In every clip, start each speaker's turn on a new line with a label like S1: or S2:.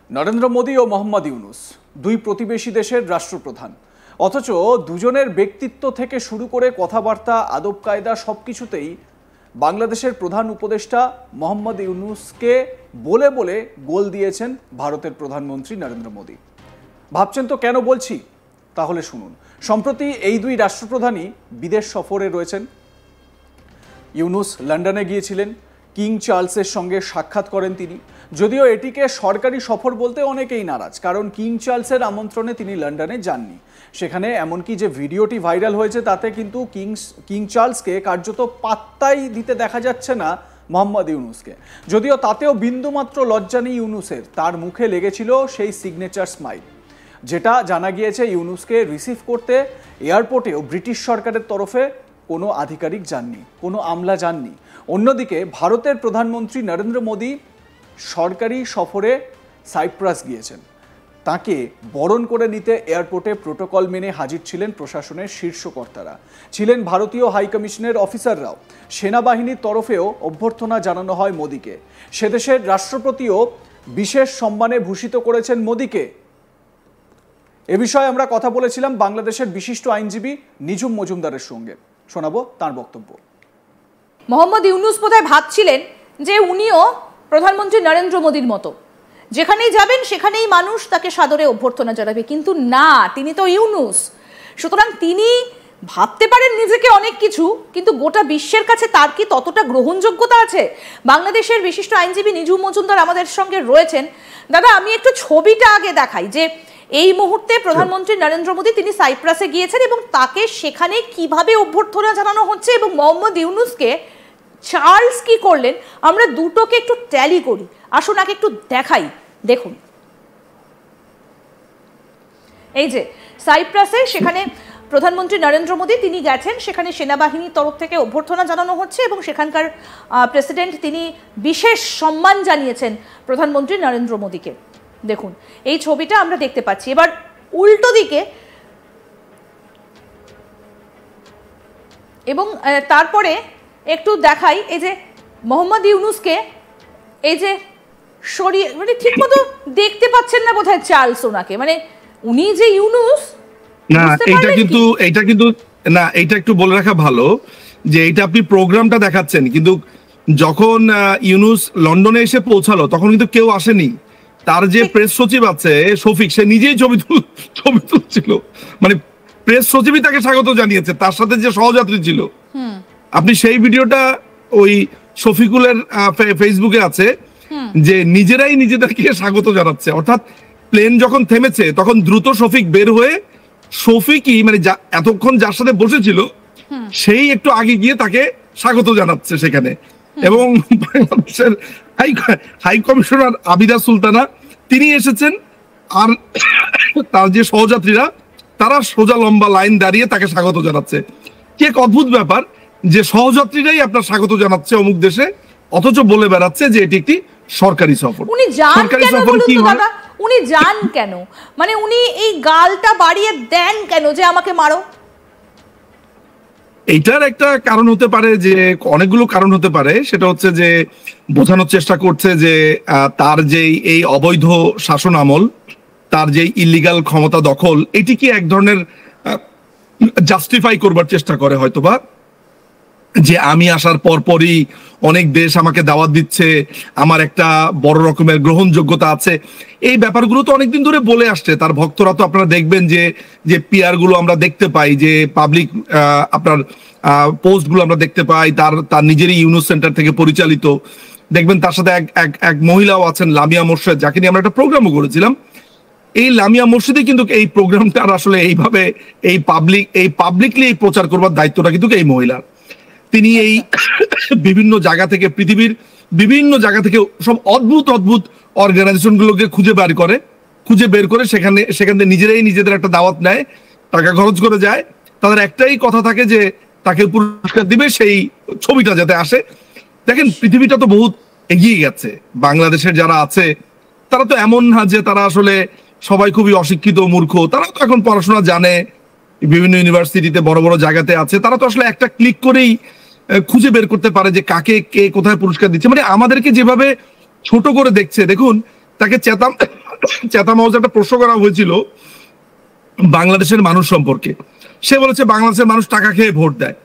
S1: নরেন্দ্র মোদী ও মোহাম্মদ ইউনুস দুই প্রতিবেশী দেশের রাষ্ট্রপ্রধান, অথচ দুজনের ব্যক্তিত্ব থেকে শুরু করে কথাবার্তা, আদব কায়দা সবকিছুতেই বাংলাদেশের প্রধান উপদেষ্টা মোহাম্মদ ইউনুসকে বলে বলে গোল দিয়েছেন ভারতের প্রধানমন্ত্রী নরেন্দ্র মোদী। ভাবছেন তো কেন বলছি? তাহলে শুনুন। সম্প্রতি এই দুই রাষ্ট্রপ্রধানই বিদেশ সফরে রয়েছেন। ইউনুস লন্ডনে গিয়েছিলেন, কিং চার্লসের সঙ্গে সাক্ষাৎ করেন তিনি। যদিও এটিকে সরকারি সফর বলতে অনেকেই নারাজ, কারণ কিং চার্লসের আমন্ত্রণে তিনি লন্ডনে যাননি। সেখানে এমনকি যে ভিডিওটি ভাইরাল হয়েছে তাতে কিন্তু কিং চার্লসকে কার্যত পাত্তাই দিতে দেখা যাচ্ছে না মোহাম্মদ ইউনুসকে। যদিও তাতেও বিন্দুমাত্র লজ্জা নেই ইউনুসের, তার মুখে লেগেছিল সেই সিগনেচার স্মাইল। যেটা জানা গিয়েছে, ইউনুসকে রিসিভ করতে এয়ারপোর্টেও ব্রিটিশ সরকারের তরফে কোনো আধিকারিক যাননি, কোনো আমলা যাননি। অন্যদিকে ভারতের প্রধানমন্ত্রী নরেন্দ্র মোদী সরকারি সফরে সাইপ্রাস গিয়েছেন। তাকে বরণ করে নিতে এয়ারপোর্টে প্রোটোকল মেনে হাজির ছিলেন প্রশাসনের শীর্ষ কর্তারা, ছিলেন ভারতীয় হাইকমিশনের অফিসাররাও। সেনাবাহিনীর তরফেও অভ্যর্থনা জানানো হয় মোদীকে। সেদেশের রাষ্ট্রপতিও বিশেষ সম্মানে ভূষিত করেছেন মোদীকে। এ বিষয়ে আমরা কথা বলেছিলাম বাংলাদেশের বিশিষ্ট আইনজীবী নিঝুম মজুমদারের সঙ্গে। শোনাবো তার বক্তব্য।
S2: মোহাম্মদ ইউনুস বোধহয় ভাবছিলেন যে উনিও প্রধানমন্ত্রী নরেন্দ্র মোদীর মতো, যেখানেই যাবেন সেখানেই মানুষ তাকে সাদরে অভ্যর্থনা জানাবে, কিন্তু না, তিনি তো ইউনুস। সুতরাং তিনি ভাবতে পারেন নিজেকে অনেক কিছু, কিন্তু গোটা বিশ্বের কাছে তার কি ততটা গ্রহণযোগ্যতা আছে? বাংলাদেশের বিশিষ্ট আইনজীবী নিঝুম মজুমদার আমাদের সঙ্গে রয়েছেন। দাদা, আমি একটু ছবিটা আগে দেখাই যে এই মুহূর্তে প্রধানমন্ত্রী নরেন্দ্র মোদী তিনি সাইপ্রাসে গিয়েছেন এবং তাকে সেখানে কিভাবে অভ্যর্থনা জানানো হচ্ছে, এবং মোহাম্মদ ইউনুসকে চার্লস কি করলেন, আমরা দুটোকে একটু ট্যালি করি। আসুন আগে একটু দেখাই। দেখুন, এই যে সাইপ্রাসে, সেখানে প্রধানমন্ত্রী নরেন্দ্র মোদী তিনি গেছেন, সেখানে সেনাবাহিনীর তরফ থেকে অভ্যর্থনা জানানো হচ্ছে এবং সেখানকার প্রেসিডেন্ট তিনি বিশেষ সম্মান জানিয়েছেন প্রধানমন্ত্রী নরেন্দ্র মোদীকে। দেখুন এই ছবিটা আমরা দেখতে পাচ্ছি। এবার উল্টো দিকে, এবং তারপরে একটু দেখাই এই যে মোহাম্মদ ইউনুসকে এই যে সরিয়ে, মানে ঠিক মতো দেখতে পাচ্ছেন না বোধহয় চার্লস ওনাকে, মানে উনি যে ইউনুস
S3: না, এটা কিন্তু না, এটা একটু বলে রাখা ভালো যে এটা আপনি প্রোগ্রামটা দেখাচ্ছেন, কিন্তু যখন ইউনুস লন্ডনে এসে পৌঁছালো তখন কিন্তু কেউ আসেনি। তার যে প্রেস সচিব আছে শফিক, সে নিজেই ছবি তুলছিল, মানে প্রেস সচিবই তাকে স্বাগত জানিয়েছে, তার সাথে যে সহযাত্রী ছিল। আপনি সেই ভিডিওটা ওই শফিকুলের ফেসবুকে আছে, যে নিজেরাই নিজেদেরকে স্বাগত জানাচ্ছে। অর্থাৎ প্লেন যখন থেমেছে তখন দ্রুত শফিক বের হয়ে, শফিকই মানে এতক্ষণ যার সাথে বসেছিল সেই একটু আগে গিয়ে তাকে স্বাগত জানাচ্ছে সেখানে। এবং বাংলাদেশের হাই কমিশনার আবিদা সুলতানা তিনি এসেছেন, আর তার যে সহযাত্রীরা তারা সোজা লম্বা লাইন দাঁড়িয়ে তাকে স্বাগত জানাচ্ছে। কি এক অদ্ভুত ব্যাপার যে সহযাত্রীরাই আপনার স্বাগত জানাচ্ছে অমুক দেশে, অথচ বলে বেড়াচ্ছে যে এটি একটি সরকারি সফর।
S2: উনি যান কেন বলুন তো দাদা, উনি যান কেন? মানে উনি এই গালটা বাড়িয়ে দেন কেন যে আমাকে মারো?
S3: এইটার একটা কারণ হতে পারে, যে অনেকগুলো কারণ হতে পারে। সেটা হচ্ছে যে বোঝানোর চেষ্টা করছে যে তার যে এই অবৈধ শাসন আমল, তার যে ইলিগাল ক্ষমতা দখল, এটি কি এক ধরনের জাস্টিফাই করবার চেষ্টা করে হয়তোবা, যে আমি আসার পরপরই অনেক দেশ আমাকে দাওয়াত দিচ্ছে, আমার একটা বড় রকমের গ্রহণযোগ্যতা আছে। এই ব্যাপারগুলো তো অনেকদিন ধরে বলে আসছে তার ভক্তরা। তো আপনারা দেখবেন যে পিআর গুলো আমরা দেখতে পাই, যে পাবলিক আপনার পোস্ট গুলো আমরা দেখতে পাই, তার নিজেরই ইউনুস সেন্টার থেকে পরিচালিত। দেখবেন তার সাথে এক মহিলাও আছেন, লামিয়া মোর্শেদ, যাকে নিয়ে আমরা একটা প্রোগ্রামও করেছিলাম। এই লামিয়া মসজিদে কিন্তু এই প্রোগ্রামটার আসলে এইভাবে পাবলিকলি এই প্রচার করবার দায়িত্বটা কিন্তু এই মহিলার। তিনি এই বিভিন্ন জায়গা থেকে, পৃথিবীর বিভিন্ন জায়গা থেকে সব অদ্ভুত অর্গানাইজেশন গুলোকে খুঁজে বের করে সেখানে নিজেরাই নিজেদের একটা দাওয়াত নেয়, টাকা খরচ করে যায়। তাদের একটাই কথা থাকে যে তাকে পুরস্কার দিবে, সেই ছবিটা যাতে আসে। দেখেন, পৃথিবীটা তো বহুত এগিয়ে গেছে। বাংলাদেশের যারা আছে তারা তো এমন না যে তারা আসলে সবাই খুবই অশিক্ষিত মূর্খ, তারা তো এখন পড়াশোনা জানে, বিভিন্ন ইউনিভার্সিটিতে বড় বড় জায়গাতে আছে। তারা তো আসলে একটা ক্লিক করেই খুঁজে বের করতে পারে যে কাকে কে কোথায় পুরস্কার দিচ্ছে। মানে আমাদেরকে যেভাবে ছোট করে দেখছে, দেখুন তাকে চেতাম হাউসে একটা প্রশ্ন করা হয়েছিল বাংলাদেশের মানুষ সম্পর্কে। সে বলেছে বাংলাদেশের মানুষ টাকা খেয়ে ভোট দেয়।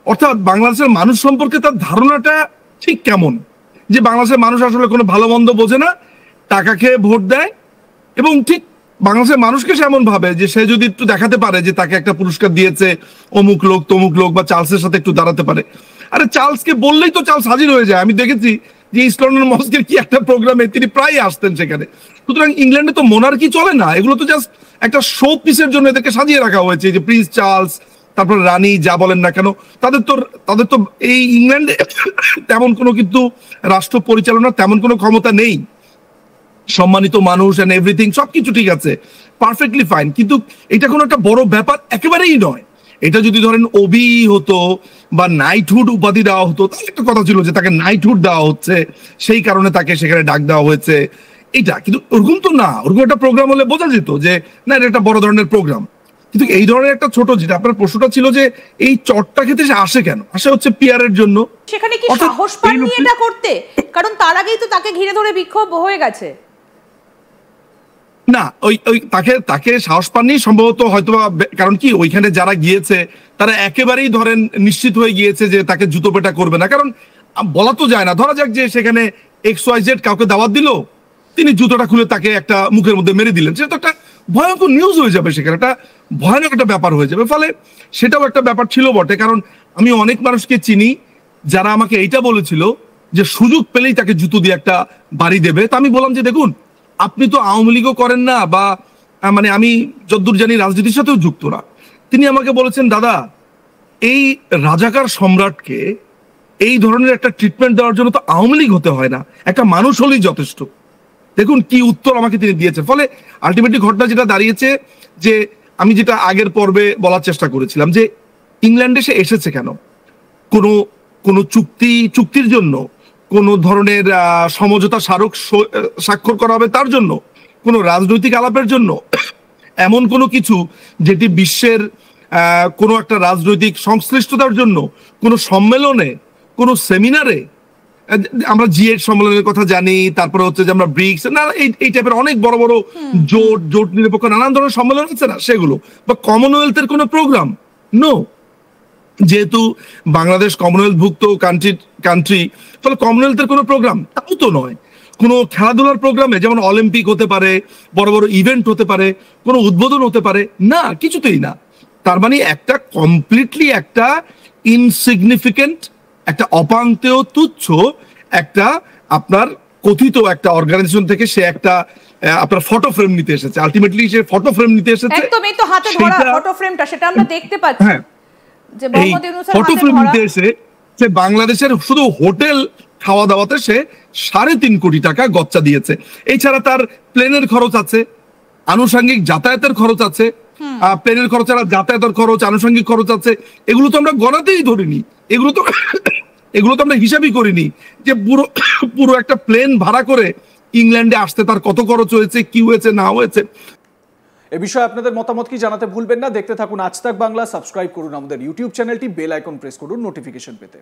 S3: অর্থাৎ বাংলাদেশের মানুষ সম্পর্কে তার ধারণাটা ঠিক কেমন, যে বাংলাদেশের মানুষ আসলে কোনো ভালো মন্দ বোঝে না, টাকা খেয়ে ভোট দেয়, এবং ঠিক বাংলাদেশের মানুষকে সে এমন ভাবে যে সে যদি একটু দেখাতে পারে যে তাকে একটা পুরস্কার দিয়েছে অমুক লোক তমুক লোক, বা চার্লসের সাথে একটু দাঁড়াতে পারে, আরে চার্লসকে বললেই তো চার্লস হাজির হয়ে যায়। আমি দেখেছি যে ইস্ট লন্ডন মস্কের কি একটা প্রোগ্রামে তিনি প্রায় আসতেন সেখানে। সুতরাং ইংল্যান্ডে তো মোনার্কি চলে না, এগুলো তো জাস্ট একটা শো পিসের জন্য এদেরকে সাজিয়ে রাখা হয়েছে, যে প্রিন্স চার্লস, তারপর রানী, যা বলেন না কেন, তাদের তো এই ইংল্যান্ডে তেমন কোনো কিন্তু রাষ্ট্র পরিচালনার তেমন কোনো ক্ষমতা নেই। সম্মানিত মানুষ এন্ড এভরিথিং সবকিছু ঠিক আছে, পারফেক্টলি ফাইন, কিন্তু এটা কোনো একটা বড় ব্যাপার একেবারেই নয়। এটা যদি ধরেন ওবি হতো বা নাইটহুড উপাধি দেওয়া হতো, তাহলে একটা কথা ছিল যে তাকে নাইটহুড দেওয়া হচ্ছে, সেই কারণে তাকে সেখানে ডাক দেওয়া হয়েছে, এটা। কিন্তু ওরকম তো না, ওরকম একটা প্রোগ্রাম হলে বোঝা যেত যে না, এটা একটা বড় ধরনের প্রোগ্রাম। কিন্তু এই ধরনের একটা ছোট, যেটা আপনার প্রশ্নটা ছিল যে এই চটটা খেতে সে আসে কেন, আসে হচ্ছে পিয়ারের জন্য।
S2: সেখানে কি সাহস পাননি এটা করতে? কারণ তার আগেই তো তাকে ঘিরে ধরে বিক্ষোভ হয়ে গেছে।
S3: না, ওই তাকে সাহস পাননি সম্ভবত, হয়তো, কারণ কি ওইখানে যারা গিয়েছে তারা একেবারেই ধরেন নিশ্চিত হয়ে গিয়েছে যে তাকে জুতো পেটা করবে না। কারণ বলা তো যায় না, ধরা যাক যে সেখানে XYZ কাউকে দাওয়াত দিল, তিনি জুতোটা খুলে তাকে একটা মুখের মধ্যে মেরে দিলেন, সেটা তো একটা ভয়ঙ্কর নিউজ হয়ে যাবে, সেখানে একটা ভয়ানক একটা ব্যাপার হয়ে যাবে। ফলে সেটাও একটা ব্যাপার ছিল বটে। কারণ আমি অনেক মানুষকে চিনি যারা আমাকে এইটা বলেছিল যে সুযোগ পেলেই তাকে জুতো দিয়ে একটা বাড়ি দেবে। তা আমি বললাম যে দেখুন, আপনি তো আওয়ামী লীগও করেন না, বা মানে আমি যদ্দূর জানি রাজনীতির সাথেও যুক্ত না। তিনি আমাকে বলেছেন, দাদা, এই রাজাকার সম্রাটকে এই ধরনের একটা ট্রিটমেন্ট দেওয়ার জন্য তো আওয়ামী লীগ হতে হয় না, একটা মানুষ হলেই যথেষ্ট। দেখুন কি উত্তর আমাকে তিনি দিয়েছেন। ফলে আলটিমেটলি ঘটনা যেটা দাঁড়িয়েছে, যে আমি যেটা আগের পর্বে বলার চেষ্টা করেছিলাম, যে ইংল্যান্ডে সে এসেছে কেন, কোনো কোনো চুক্তির জন্য, কোন ধরনের সমঝোতা স্মারক স্বাক্ষর করা হবে তার জন্য, কোন রাজনৈতিক আলাপের জন্য, এমন কোনো কিছু যেটি বিশ্বের কোনো একটা রাজনৈতিক সংশ্লিষ্টতার জন্য, কোন সম্মেলনে, কোন সেমিনারে, আমরা G8 সম্মেলনের কথা জানি, তারপরে হচ্ছে যে আমরা ব্রিক্স, না এই টাইপের অনেক বড় বড় জোট নিরপেক্ষ নানান ধরনের সম্মেলন আছে না, সেগুলো, বা কমনওয়েলথের কোনো প্রোগ্রাম, নো। যেহেতু বাংলাদেশ কমনওয়েলথভুক্ত কান্ট্রি, ফলে কমনওয়েলথের কোনো প্রোগ্রাম তাও তো নয়। কোনো খেলাধুলার প্রোগ্রামে, যেমন অলিম্পিক হতে পারে, বড় বড় ইভেন্ট হতে পারে, কোনো উদ্বোধন হতে পারে না, কিছুতেই না। তার মানে একটা কমপ্লিটলি একটা ইনসিগনিফিকেন্ট, একটা অপাংতেয় তুচ্ছ একটা আপনার কথিত একটা অর্গানাইজেশন থেকে সে একটা আপনার ফটো ফ্রেম নিতে এসেছে। আলটিমেটলি সে ফটো ফ্রেম নিতে এসেছে,
S2: একদম। এই তো হাতে ধরা ফটো ফ্রেমটা, সেটা আমরা দেখতে পাচ্ছি।
S3: হ্যাঁ,
S2: যে মোহাম্মদ ইউনূসের
S3: ফটো
S2: হাতে
S3: ফ্রেম
S2: ধরা।
S3: নিতে এসে সে বাংলাদেশের শুধু হোটেল খাওয়া দাওয়াতে সে 3.5 কোটি টাকা গচ্চা দিয়েছে। এছাড়া তার প্লেনের খরচ আছে, আনুষঙ্গিক যাতায়াতের খরচ আছে, প্লেনের খরচ ছাড়া যাতায়াতের খরচ, আনুষঙ্গিক খরচ আছে, এগুলো তো আমরা গণাতেই ধরিনি, এগুলো তো আমরা হিসাবই করিনি যে পুরো একটা প্লেন ভাড়া করে ইংল্যান্ডে আসতে তার কত খরচ হয়েছে, কি হয়েছে না হয়েছে।
S1: এ বিষয়ে আপনাদের মতামত কি জানাতে ভুলবেন না। দেখতে থাকুন আজ তাক বাংলা, সাবস্ক্রাইব করুন আমাদের ইউটিউব চ্যানেলটি, বেল আইকন প্রেস করুন নোটিফিকেশন পেতে।